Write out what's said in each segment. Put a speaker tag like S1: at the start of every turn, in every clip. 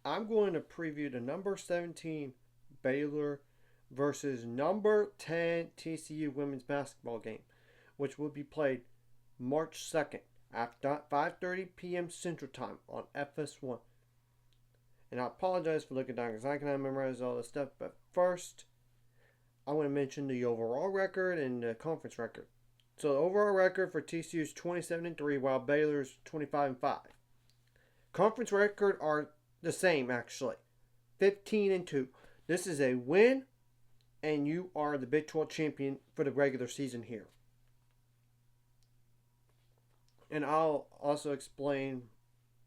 S1: I'm going to preview the number 17 Baylor versus number 10 TCU women's basketball game, which will be played March 2nd at 5:30 p.m. Central Time on FS1. And I apologize for looking down because I cannot memorize all this stuff. But first, I want to mention the overall record and the conference record. So the overall record for TCU is 27-3, while Baylor's 25-5. Conference record are the same actually, 15-2. This is a win, and you are the Big 12 champion for the regular season here. And I'll also explain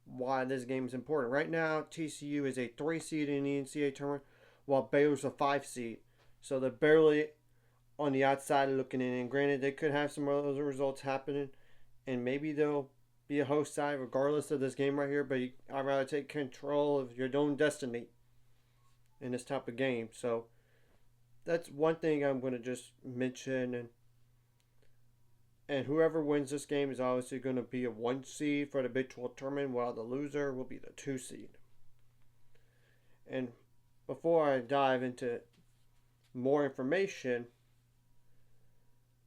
S1: why this game is important. Right now, TCU is a 3 seed in the NCAA tournament, while Baylor's a 5 seed. So they're barely on the outside looking in. And granted, they could have some other results happening, and maybe they'll be a host side regardless of this game right here. But I'd rather take control of your own destiny in this type of game. So that's one thing I'm going to just mention. And whoever wins this game is obviously going to be a 1 seed for the Big 12 tournament, while the loser will be the 2 seed. And before I dive into more information,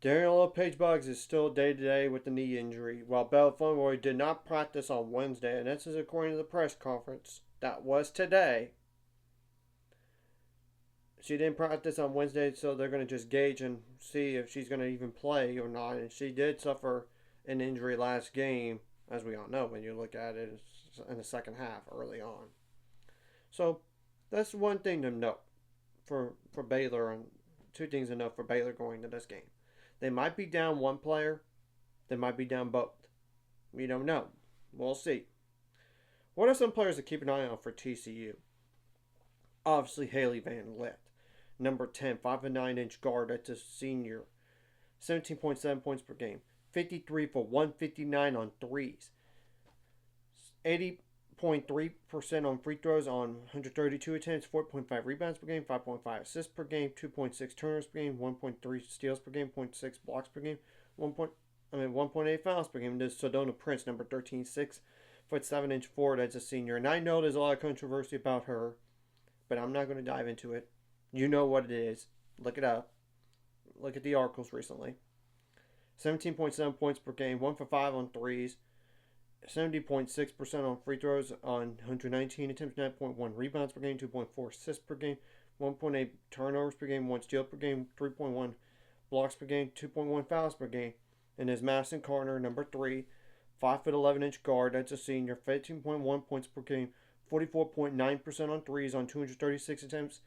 S1: Daniel Page-Buggs is still day-to-day with the knee injury, while Bella Funroy did not practice on Wednesday, and this is according to the press conference that was today. She didn't practice on Wednesday, so they're going to just gauge and see if she's going to even play or not. And she did suffer an injury last game, as we all know when you look at it in the second half early on. So that's one thing to note for Baylor, and two things to note for Baylor going to this game. They might be down one player. They might be down both. We don't know. We'll see. What are some players to keep an eye on for TCU? Obviously, Haley Van Lith. Number 10, 5'9" guard. That's a senior. 17.7 points per game. 53 for 159 on threes. 80.3% on free throws on 132 attempts. 4.5 rebounds per game. 5.5 assists per game. 2.6 turnovers per game. 1.3 steals per game. 0.6 blocks per game. 1.8 fouls per game. There's Sedona Prince, number 13, 6'7" forward. That's a senior. And I know there's a lot of controversy about her, but I'm not going to dive into it. You know what it is. Look it up. Look at the articles recently. 17.7 points per game. 1 for 5 on threes. 70.6% on free throws on 119 attempts. 9.1 rebounds per game. 2.4 assists per game. 1.8 turnovers per game. 1 steal per game. 3.1 blocks per game. 2.1 fouls per game. And there's Madison Carter, number 3. 5'11" guard. That's a senior. 15.1 points per game. 44.9% on threes on 236 attempts.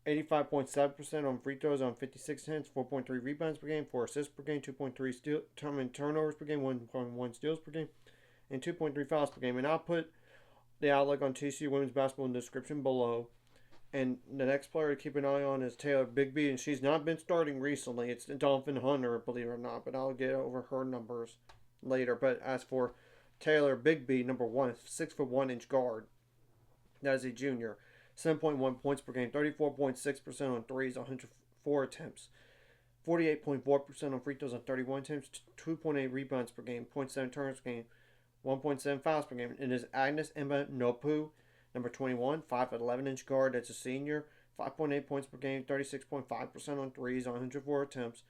S1: 85.7% on free throws on 56 attempts. 4.3 rebounds per game. 4 assists per game. 2.3 turnovers per game. 1.1 steals per game. And 2.3 fouls per game. And I'll put the outlook on TCU women's basketball in the description below. And the next player to keep an eye on is Taylor Bigby. And she's not been starting recently. It's Dolphin Hunter, believe it or not. But I'll get over her numbers later. But as for Taylor Bigby, number 1, 6'1" guard. That is a junior. 7.1 points per game, 34.6% on threes, 104 attempts, 48.4% on free throws on 31 attempts, 2.8 rebounds per game, 0.7 turns per game, 1.7 fouls per game. And is Agnes Emma Nopu, number 21, 5'11" guard. That's a senior. 5.8 points per game, 36.5% on threes, on 104 attempts,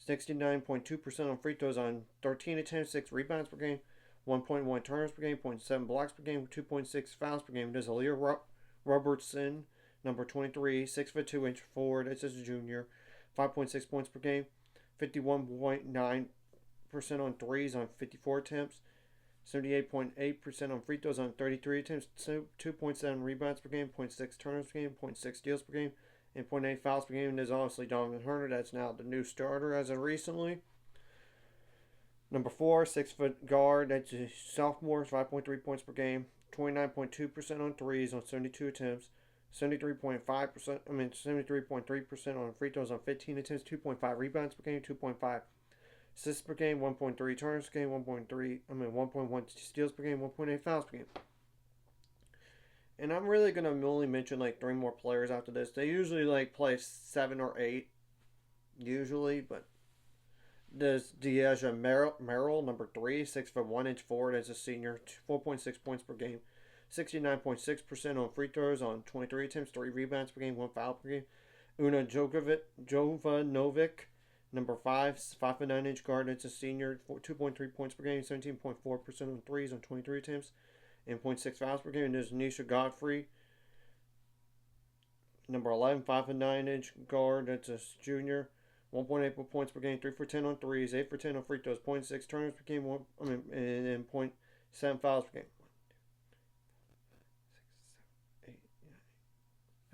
S1: 69.2% on free throws on 13 attempts, 6 rebounds per game, 1.1 turns per game, 0.7 blocks per game, 2.6 fouls per game. There's Aaliyah Robertson, number 23, 6'2" forward. It's just a junior. 5.6 points per game. 51.9% on threes on 54 attempts. 78.8% on free throws on 33 attempts. 2.7 rebounds per game. 0.6 turnovers per game. 0.6 steals per game. And 0.8 fouls per game. And there's obviously Donovan Hunter. That's now the new starter as of recently. Number 4, 6-foot guard. That's a sophomore. 5.3 points per game. 29.2% on threes on 72 attempts, 73.3% on free throws on 15 attempts, 2.5 rebounds per game, 2.5 assists per game, 1.3 turns per game, 1.1 steals per game, 1.8 fouls per game. And I'm really gonna only mention like 3 more players after this. They usually play 7 or 8, usually, but there's Deasia Merrill, number 3, 6'1" forward as a senior, 4.6 points per game, 69.6% on free throws on 23 attempts, 3 rebounds per game, 1 foul per game. Una Jovanovic, number 5, 5'9" guard. It's a senior, 2.3 points per game, 17.4% on threes on 23 attempts, and 0.6 fouls per game. And there's Nisha Godfrey, number 11, 5'9" guard. That's a junior, 1.8 points per game, 3 for 10 on threes, 8 for 10 on free throws, 0.6 turnovers per game, and 0.7 fouls per game.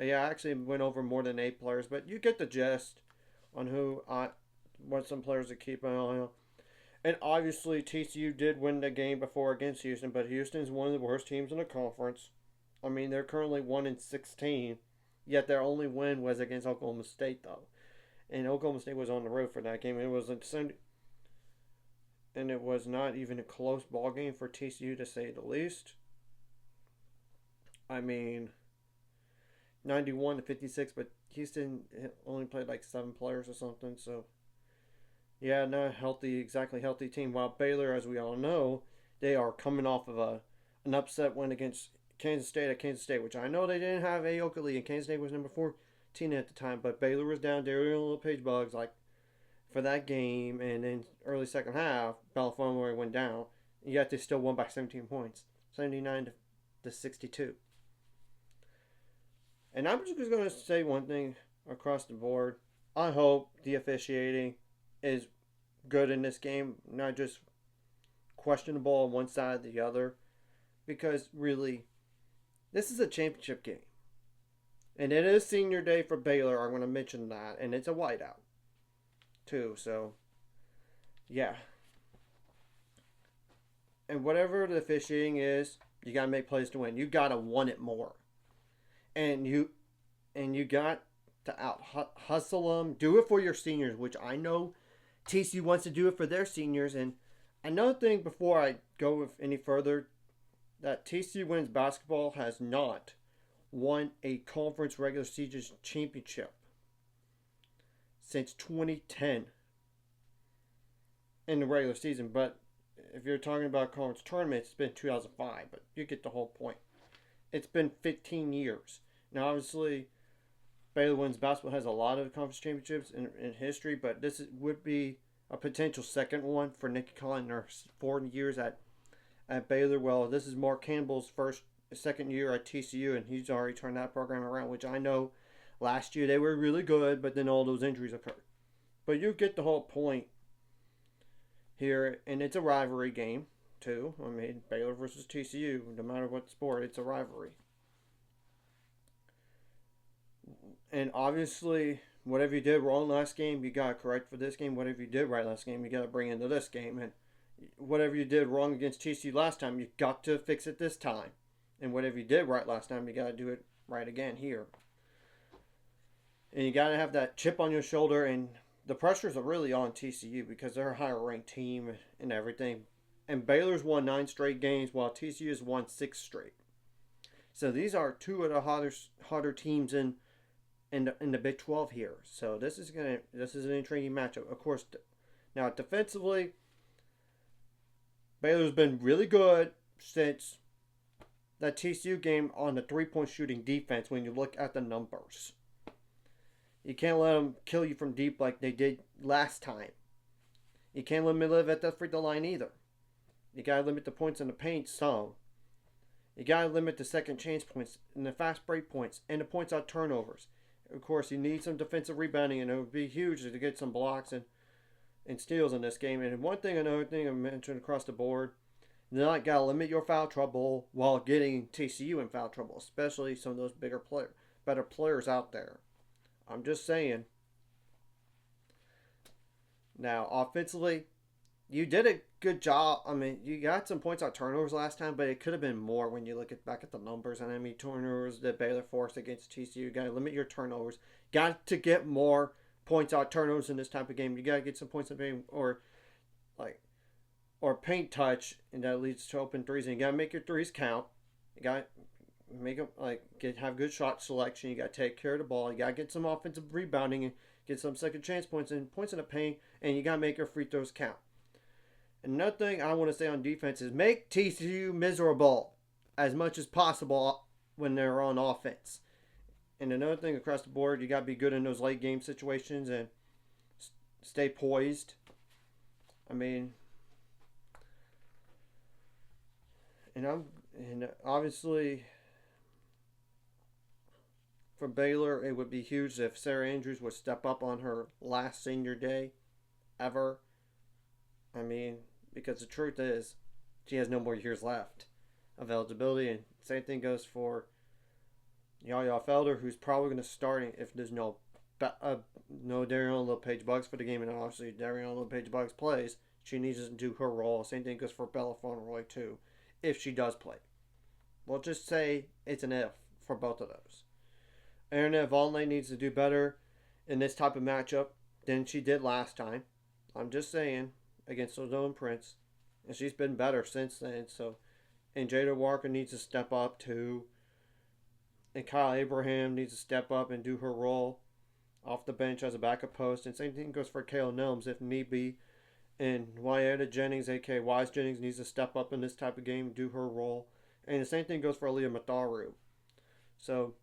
S1: Yeah, I actually went over more than 8 players, but you get the gist on what some players to keep an eye on. And obviously, TCU did win the game before against Houston, but Houston's one of the worst teams in the conference. I mean, they're currently 1-16, yet their only win was against Oklahoma State, though. And Oklahoma State was on the road for that game. It was and it was not even a close ball game for TCU, to say the least. I mean, 91-56, but Houston only played like 7 players or something. So, yeah, not exactly healthy team. While Baylor, as we all know, they are coming off of an upset win against Kansas State at Kansas State, which I know they didn't have Aoka Lee, and Kansas State was number 14 at the time, but Baylor was down. Daryl Page Bugs, like, for that game, and then early second half, Belafonte went down, yet they still won by 17 points, 79-62. And I'm just going to say one thing across the board. I hope the officiating is good in this game, not just questionable on one side or the other, because really, this is a championship game. And it is senior day for Baylor, I'm going to mention that, and it's a whiteout, too, so, yeah. And whatever the officiating is, you got to make plays to win. You got to want it more. And you got to out hustle them. Do it for your seniors, which I know TCU wants to do it for their seniors. And another thing before I go with any further, that TCU women's basketball has not won a conference regular season championship since 2010 in the regular season. But if you're talking about conference tournaments, it's been 2005. But you get the whole point. It's been 15 years. Now, obviously, Baylor women's basketball has a lot of conference championships in history, but this would be a potential second one for Nikki Collins in her 4 years at Baylor. Well, this is Mark Campbell's second year at TCU, and he's already turned that program around, which I know last year they were really good, but then all those injuries occurred. But you get the whole point here, and it's a rivalry game, too. I mean, Baylor versus TCU, no matter what sport, it's a rivalry. And obviously, whatever you did wrong last game, you got to correct for this game. Whatever you did right last game, you got to bring into this game. And whatever you did wrong against TCU last time, you got to fix it this time. And whatever you did right last time, you got to do it right again here. And you got to have that chip on your shoulder. And the pressures are really on TCU because they're a higher ranked team and everything. And Baylor's won 9 straight games while TCU has won 6 straight. So these are 2 of the hotter teams in the Big 12 here. So this is an intriguing matchup. Of course, now defensively, Baylor's been really good since that TCU game on the 3-point shooting defense when you look at the numbers. You can't let them kill you from deep like they did last time. You can't let them live at the free throw line either. You got to limit the points in the paint some. You got to limit the second chance points and the fast break points and the points on turnovers. Of course, you need some defensive rebounding, and it would be huge to get some blocks and steals in this game. And another thing I mentioned across the board, you got to limit your foul trouble while getting TCU in foul trouble, especially some of those better players out there. I'm just saying. Now, offensively, you did a good job. I mean, you got some points on turnovers last time, but it could have been more when you look back at the numbers. And I mean, turnovers that Baylor forced against TCU. You got to limit your turnovers. Got to get more points on turnovers in this type of game. You got to get some points on game or paint touch, and that leads to open threes. And you got to make your threes count. You got to make them have good shot selection. You got to take care of the ball. You got to get some offensive rebounding and get some second chance points and points in the paint. And you got to make your free throws count. Another thing I want to say on defense is make TCU miserable. as much as possible when they're on offense. And another thing across the board, you got to be good in those late game situations and stay poised. I mean, and obviously for Baylor, it would be huge if Sarah Andrews would step up on her last senior day ever. I mean, because the truth is, she has no more years left of eligibility, and same thing goes for Yaya Felder, who's probably going to start if there's no Darion LePage Bugs for the game, and obviously Darion LePage Bugs plays. She needs to do her role. Same thing goes for Bella Fauntleroy too, if she does play. We'll just say it's an if for both of those. Aaron Vonleh needs to do better in this type of matchup than she did last time. I'm just saying, against Odone Prince, and she's been better since then. So, and Jada Walker needs to step up too. And Kyle Abraham needs to step up and do her role off the bench as a backup post. And same thing goes for Kayla Nelms if need be. And Wyetta Jennings, aka Wise Jennings, needs to step up in this type of game and do her role. And the same thing goes for Aaliyah Matharu. So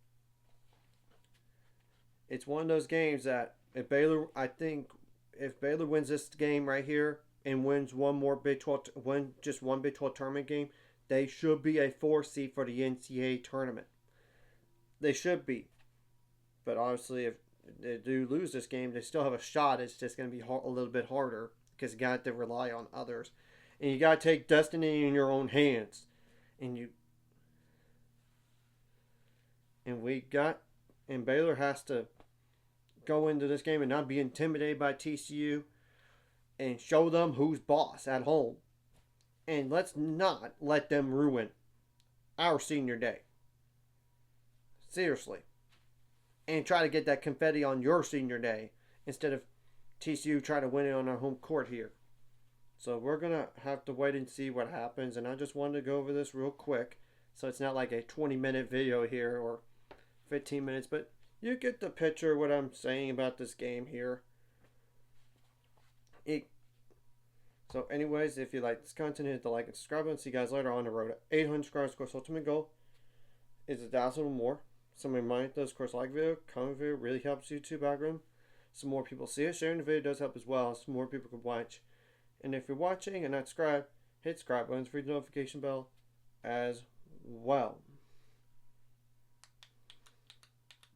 S1: it's one of those games that if Baylor wins this game right here and wins one Big 12 tournament game, they should be a 4 seed for the NCAA tournament. They should be. But obviously, if they do lose this game, they still have a shot. It's just going to be a little bit harder because you got to rely on others. And you got to take destiny in your own hands. And Baylor has to go into this game and not be intimidated by TCU and show them who's boss at home. And let's not let them ruin our senior day. Seriously. And try to get that confetti on your senior day instead of TCU trying to win it on our home court here. So we're going to have to wait and see what happens. And I just wanted to go over this real quick. So it's not like a 20-minute video here or 15 minutes. But you get the picture of what I'm saying about this game here. So anyways, if you like this content, hit the like and subscribe button. See you guys later on the road to 800 subscribers. Of course, ultimate goal is 1,000 or more. Some remind those, of course, like video, comment video really helps YouTube algorithm. Some more people see it. Sharing the video does help as well. So more people can watch. And if you're watching and not subscribed, hit subscribe button for the notification bell as well.